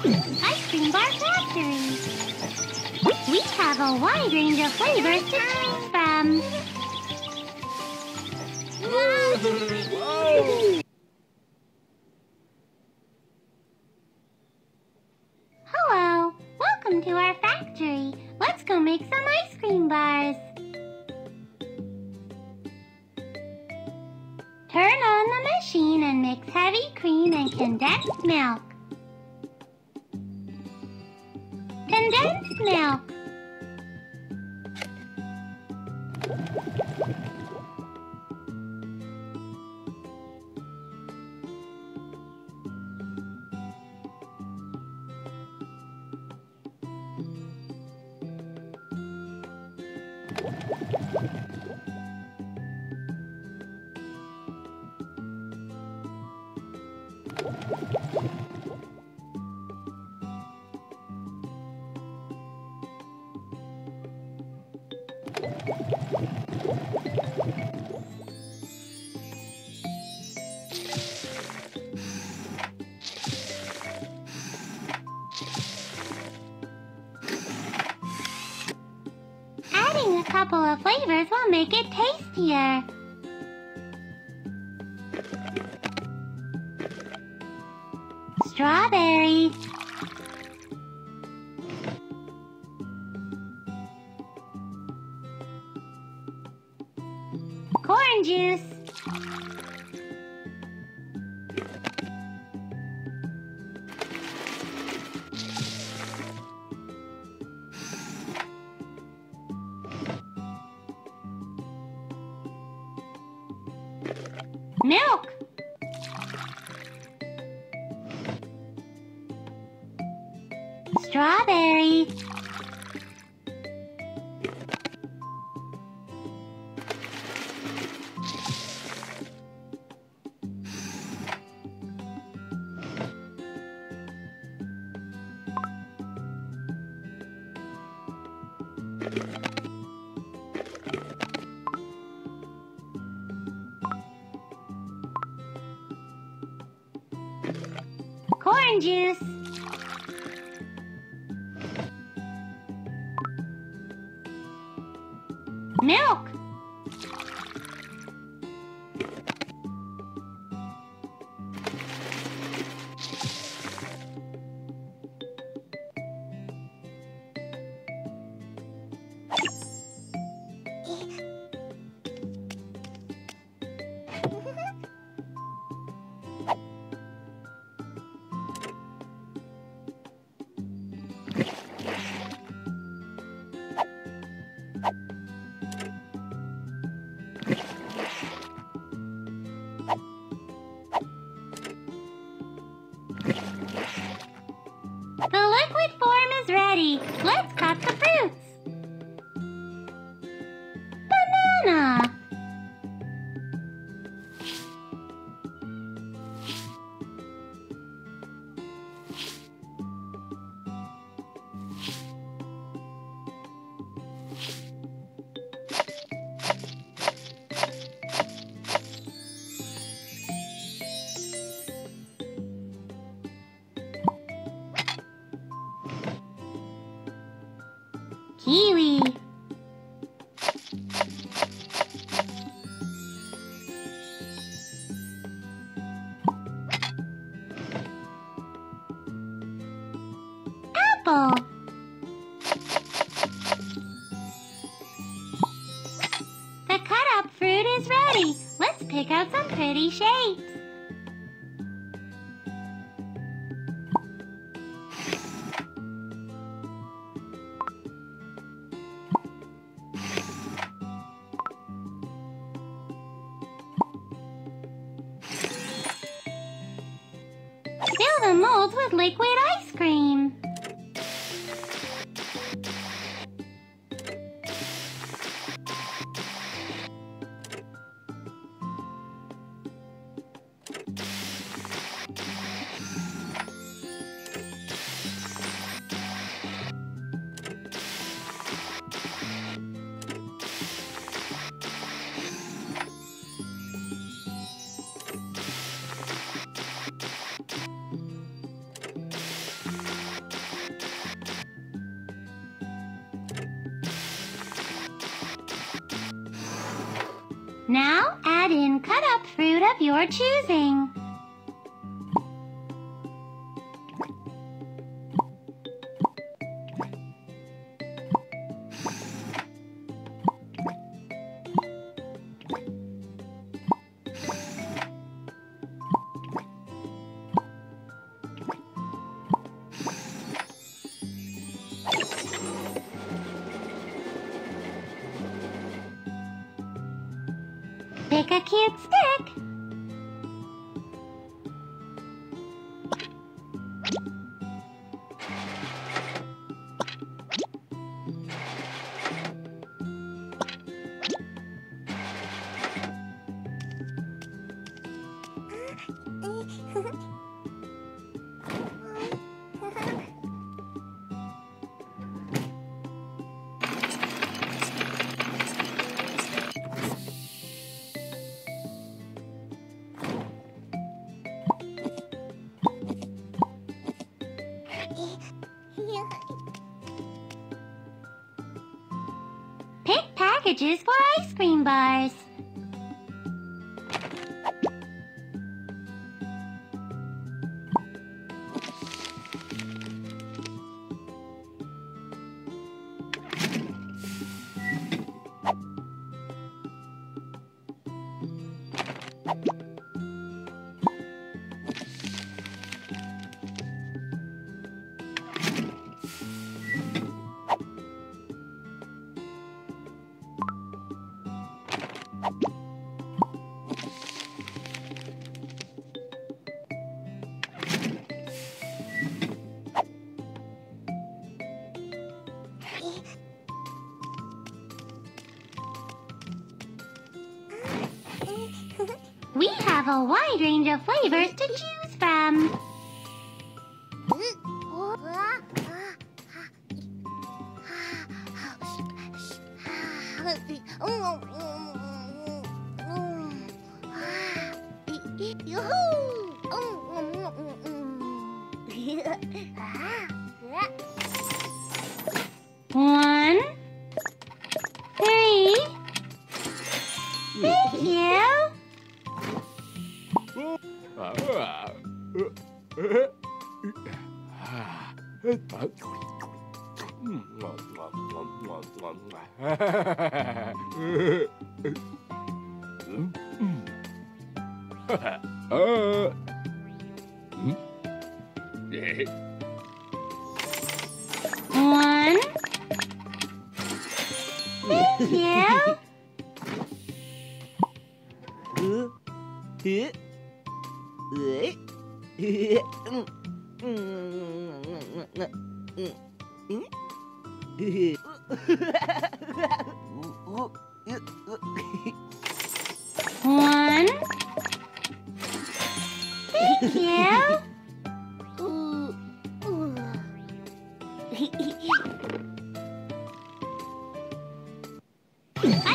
Ice Cream Bar Factory. We have a wide range of flavors to choose from. Whoa. Hello, welcome to our factory. Let's go make some ice cream bars. Turn on the machine and mix heavy cream and condensed milk. Condensed milk. Adding a couple of flavors will make it tastier. Strawberry. Corn juice. Milk. Strawberry. Corn juice. Milk. The liquid form is ready. Let's cut the fruits. Banana. Kiwi. Apple. The cut-up fruit is ready. Let's pick out some pretty shapes. Fill the molds with liquid ice cream. Now add in cut up fruit of your choosing. Pick a cute stick. Pick packages for ice cream bars. We have a wide range of flavors to choose from. One, three. Thank you. One. Thank you. One. Thank you.